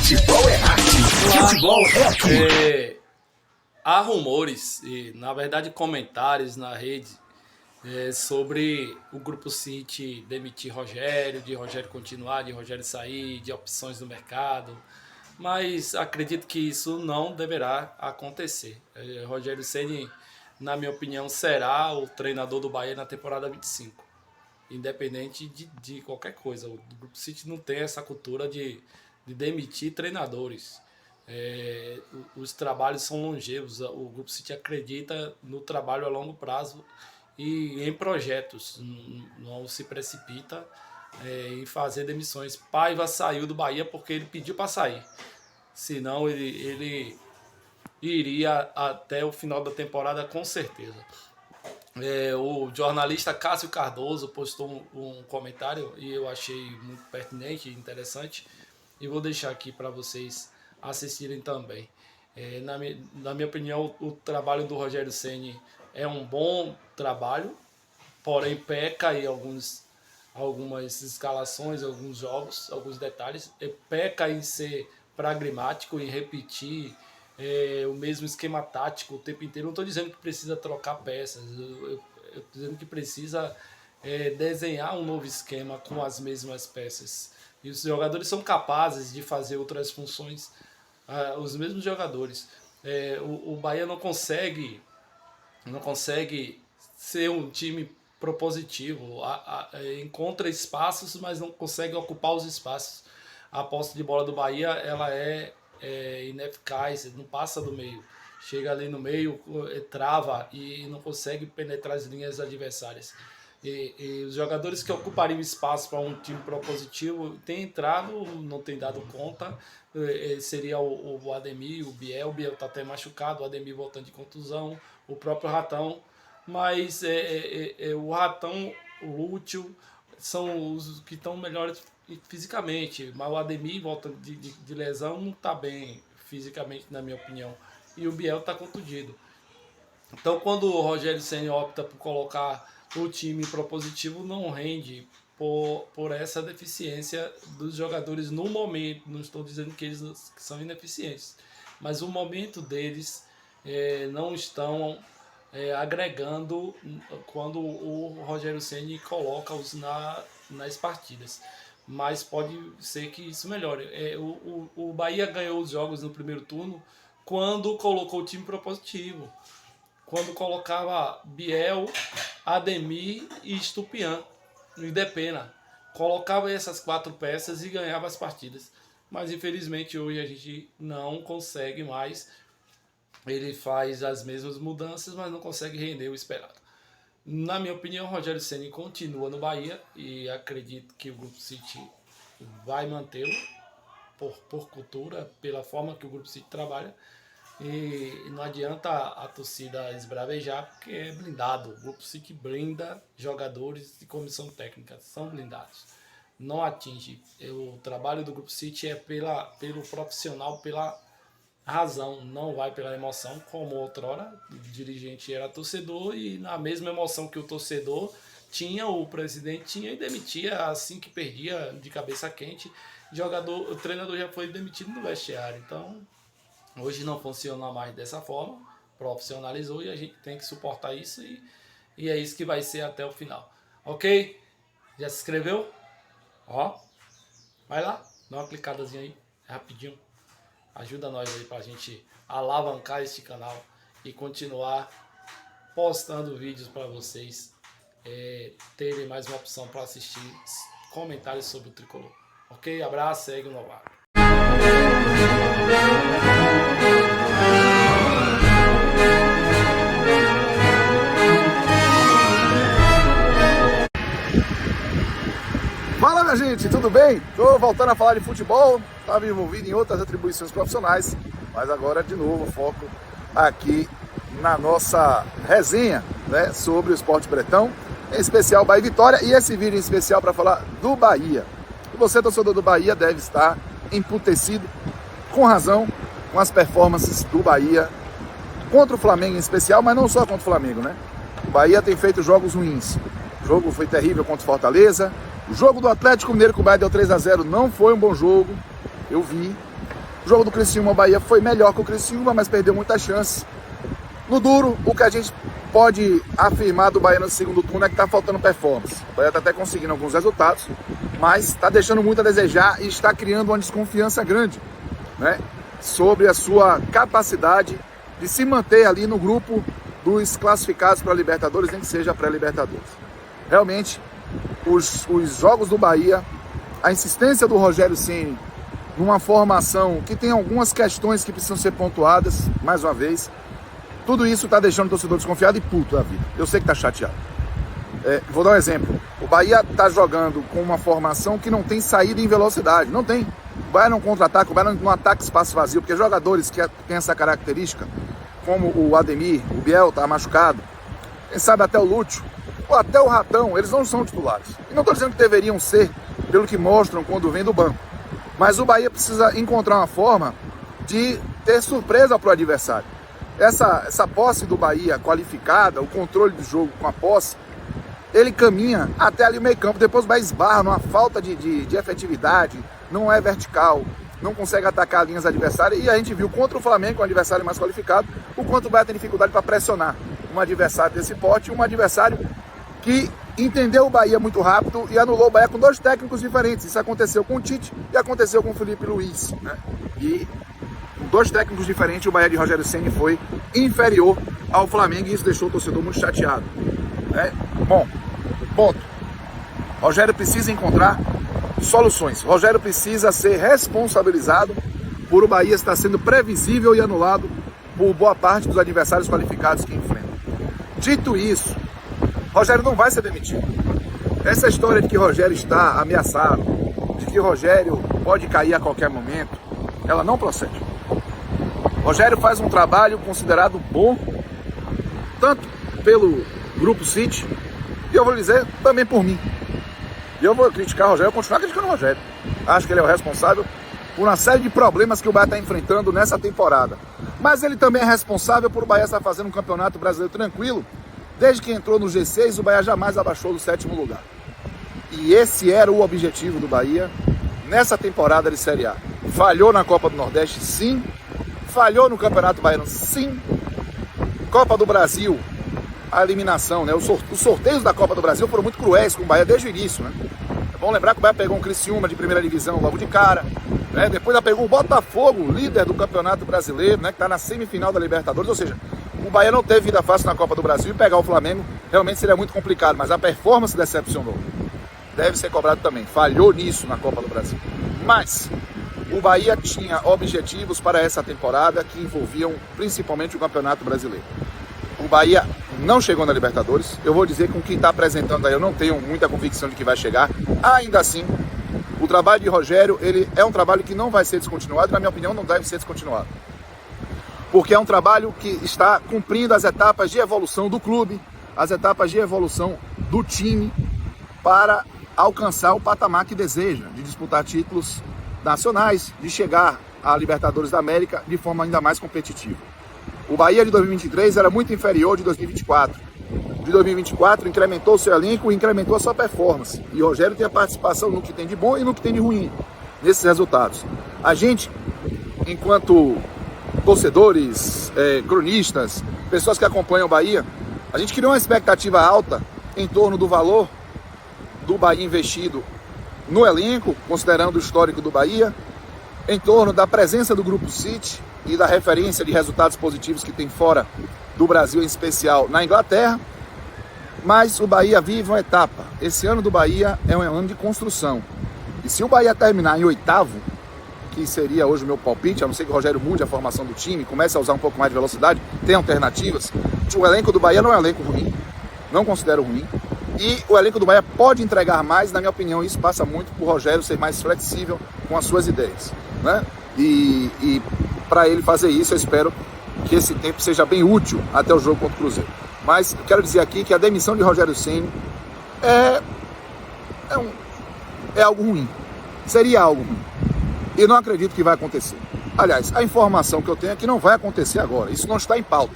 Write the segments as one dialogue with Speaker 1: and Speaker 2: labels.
Speaker 1: Futebol é arte, futebol é tudo.
Speaker 2: Há rumores e, na verdade, comentários na rede sobre o Grupo City demitir Rogério, de Rogério continuar, de Rogério sair, de opções no mercado. Mas acredito que isso não deverá acontecer. Rogério Ceni, na minha opinião, será o treinador do Bahia na temporada 25. Independente de qualquer coisa. O Grupo City não tem essa cultura de demitir treinadores. Os trabalhos são longevos. O Grupo City acredita no trabalho a longo prazo e em projetos. Não se precipita em fazer demissões. Paiva saiu do Bahia porque ele pediu para sair. Senão ele iria até o final da temporada com certeza. O jornalista Cássio Cardoso postou um comentário e eu achei muito pertinente e interessante. E vou deixar aqui para vocês assistirem também. Na minha opinião, o trabalho do Rogério Ceni é um bom trabalho, porém peca em algumas escalações, alguns jogos, alguns detalhes. Peca em ser pragmático, em repetir o mesmo esquema tático o tempo inteiro. Não estou dizendo que precisa trocar peças, eu estou dizendo que precisa desenhar um novo esquema com as mesmas peças. E os jogadores são capazes de fazer outras funções, os mesmos jogadores. O Bahia não consegue ser um time propositivo, encontra espaços, mas não consegue ocupar os espaços. A posse de bola do Bahia ela é ineficaz, não passa do meio. Chega ali no meio, trava e não consegue penetrar as linhas adversárias. E os jogadores que ocupariam espaço para um time propositivo têm entrado, não têm dado conta. Seria o Ademir, o Biel está até machucado, o Ademir voltando de contusão, o próprio Ratão. Mas o Ratão, o Lúcio, são os que estão melhores fisicamente. Mas o Ademir, voltando de lesão, não está bem fisicamente, na minha opinião. E o Biel está contundido. Então, quando o Rogério Ceni opta por colocar o time propositivo, não rende por essa deficiência dos jogadores no momento. Não estou dizendo que eles são ineficientes, mas o momento deles não estão agregando quando o Rogério Ceni coloca-os nas partidas. Mas pode ser que isso melhore. O Bahia ganhou os jogos no primeiro turno quando colocou o time propositivo. Quando colocava Biel, Ademir e Estupian e Depena. Colocava essas 4 peças e ganhava as partidas. Mas infelizmente hoje a gente não consegue mais. Ele faz as mesmas mudanças, mas não consegue render o esperado. Na minha opinião, o Rogério Ceni continua no Bahia e acredito que o Grupo City vai mantê-lo por cultura, pela forma que o Grupo City trabalha. E não adianta a torcida esbravejar, porque é blindado. O Grupo City blinda jogadores de comissão técnica, são blindados. Não atinge. O trabalho do Grupo City é pelo profissional, pela razão, não vai pela emoção, como outrora o dirigente era torcedor e na mesma emoção que o torcedor tinha, o presidente tinha e demitia assim que perdia de cabeça quente. O treinador já foi demitido no vestiário. Então, hoje não funciona mais dessa forma, profissionalizou e a gente tem que suportar isso e é isso que vai ser até o final. Ok? Já se inscreveu? Ó, vai lá, dá uma clicadazinha aí, rapidinho. Ajuda nós aí pra gente alavancar este canal e continuar postando vídeos para vocês terem mais uma opção para assistir comentários sobre o Tricolor. Ok? Abraço, segue o Novato.
Speaker 3: Fala, minha gente, tudo bem? Estou voltando a falar de futebol, estava envolvido em outras atribuições profissionais, mas agora de novo foco aqui na nossa resenha, né, sobre o esporte bretão, em especial Bahia e Vitória, e esse vídeo em especial para falar do Bahia. E você, torcedor do Bahia, deve estar emputecido, com razão, com as performances do Bahia contra o Flamengo em especial, mas não só contra o Flamengo, né? O Bahia tem feito jogos ruins. O jogo foi terrível contra o Fortaleza. O jogo do Atlético Mineiro que o Bahia deu 3-0 não foi um bom jogo, eu vi. O jogo do Criciúma, o Bahia foi melhor que o Criciúma, mas perdeu muitas chances. No duro, o que a gente pode afirmar do Bahia no segundo turno é que está faltando performance. O Bahia está até conseguindo alguns resultados, mas está deixando muito a desejar e está criando uma desconfiança grande, né, sobre a sua capacidade de se manter ali no grupo dos classificados para a Libertadores, nem que seja pré-Libertadores. Realmente, os jogos do Bahia, a insistência do Rogério Ceni numa formação que tem algumas questões que precisam ser pontuadas, mais uma vez, tudo isso está deixando o torcedor desconfiado e puto da vida. Eu sei que está chateado. Vou dar um exemplo. O Bahia está jogando com uma formação que não tem saída em velocidade. Não tem. O Bahia não contra-ataca, o Bahia não ataca espaço vazio, porque jogadores que têm essa característica, como o Ademir, o Biel está machucado, quem sabe até o Lúcio, ou até o Ratão, eles não são titulares. E não estou dizendo que deveriam ser, pelo que mostram quando vem do banco. Mas o Bahia precisa encontrar uma forma de ter surpresa para o adversário. Essa posse do Bahia qualificada, o controle do jogo com a posse, ele caminha até ali o meio campo, depois o Bahia esbarra numa falta de efetividade, não é vertical, não consegue atacar linhas adversárias, e a gente viu contra o Flamengo, um adversário mais qualificado, o quanto o Bahia tem dificuldade para pressionar um adversário desse porte, um adversário que entendeu o Bahia muito rápido e anulou o Bahia com dois técnicos diferentes. Isso aconteceu com o Tite e aconteceu com o Felipe Luiz, né? E com dois técnicos diferentes, o Bahia de Rogério Ceni foi inferior ao Flamengo e isso deixou o torcedor muito chateado, né? Bom, ponto. Rogério precisa encontrar soluções. Rogério precisa ser responsabilizado por o Bahia estar sendo previsível e anulado por boa parte dos adversários qualificados que enfrenta. Dito isso, Rogério não vai ser demitido. Essa história de que Rogério está ameaçado, de que Rogério pode cair a qualquer momento, ela não procede. Rogério faz um trabalho considerado bom, tanto pelo Grupo City, e eu vou dizer também por mim. E eu vou criticar o Rogério, eu vou continuar criticando o Rogério. Acho que ele é o responsável por uma série de problemas que o Bahia está enfrentando nessa temporada. Mas ele também é responsável por o Bahia estar fazendo um campeonato brasileiro tranquilo. Desde que entrou no G6, o Bahia jamais abaixou do 7º lugar. E esse era o objetivo do Bahia nessa temporada de Série A. Falhou na Copa do Nordeste, sim. Falhou no Campeonato Baiano, sim. Copa do Brasil, a eliminação, né? Os sorteios da Copa do Brasil foram muito cruéis com o Bahia desde o início, né? É bom lembrar que o Bahia pegou um Criciúma de primeira divisão logo de cara, né? Depois ela pegou o Botafogo, líder do Campeonato Brasileiro, né? Que está na semifinal da Libertadores, ou seja, o Bahia não teve vida fácil na Copa do Brasil e pegar o Flamengo realmente seria muito complicado, mas a performance decepcionou. Deve ser cobrado também. Falhou nisso na Copa do Brasil. Mas o Bahia tinha objetivos para essa temporada que envolviam principalmente o Campeonato Brasileiro. O Bahia não chegou na Libertadores. Eu vou dizer que com o que está apresentando aí eu não tenho muita convicção de que vai chegar. Ainda assim, o trabalho de Rogério, ele é um trabalho que não vai ser descontinuado, na minha opinião não deve ser descontinuado. Porque é um trabalho que está cumprindo as etapas de evolução do clube, as etapas de evolução do time para alcançar o patamar que deseja, de disputar títulos nacionais, de chegar à Libertadores da América de forma ainda mais competitiva. O Bahia de 2023 era muito inferior de 2024. De 2024 incrementou o seu elenco e incrementou a sua performance. E o Rogério tem a participação no que tem de bom e no que tem de ruim nesses resultados. A gente, enquanto torcedores, cronistas, pessoas que acompanham o Bahia, a gente criou uma expectativa alta em torno do valor do Bahia investido no elenco, considerando o histórico do Bahia, em torno da presença do Grupo City e da referência de resultados positivos que tem fora do Brasil, em especial na Inglaterra. Mas o Bahia vive uma etapa. Esse ano do Bahia é um ano de construção. E se o Bahia terminar em 8º, que seria hoje o meu palpite, a não ser que o Rogério mude a formação do time, comece a usar um pouco mais de velocidade, tem alternativas. O elenco do Bahia não é um elenco ruim, não considero ruim. E o elenco do Bahia pode entregar mais, na minha opinião, isso passa muito por Rogério ser mais flexível com as suas ideias, né? E para ele fazer isso, eu espero que esse tempo seja bem útil até o jogo contra o Cruzeiro. Mas eu quero dizer aqui que a demissão de Rogério Ceni é algo ruim, seria algo ruim. E não acredito que vai acontecer. Aliás, a informação que eu tenho é que não vai acontecer agora, isso não está em pauta.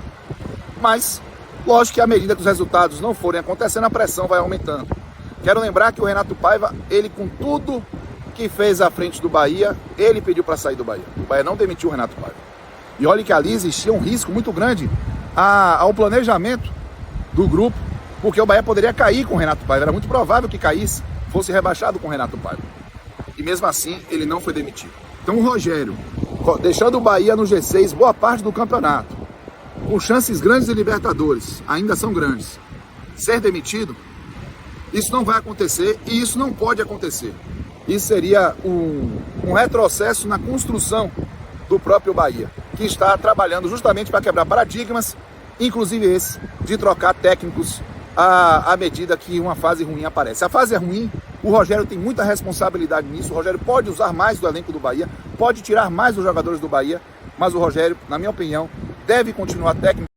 Speaker 3: Mas lógico que à medida que os resultados não forem acontecendo, a pressão vai aumentando. Quero lembrar que o Renato Paiva, ele com tudo que fez à frente do Bahia, ele pediu para sair do Bahia. O Bahia não demitiu o Renato Paiva. E olha que ali existia um risco muito grande ao planejamento do grupo, porque o Bahia poderia cair com o Renato Paiva. Era muito provável que caísse, fosse rebaixado com o Renato Paiva. E mesmo assim, ele não foi demitido. Então o Rogério, deixando o Bahia no G6 boa parte do campeonato, com chances grandes de Libertadores, ainda são grandes, ser demitido, isso não vai acontecer e isso não pode acontecer. Isso seria um retrocesso na construção do próprio Bahia, que está trabalhando justamente para quebrar paradigmas, inclusive esse de trocar técnicos à medida que uma fase ruim aparece. A fase é ruim, o Rogério tem muita responsabilidade nisso, o Rogério pode usar mais do elenco do Bahia, pode tirar mais dos jogadores do Bahia, mas o Rogério, na minha opinião, deve continuar técnico.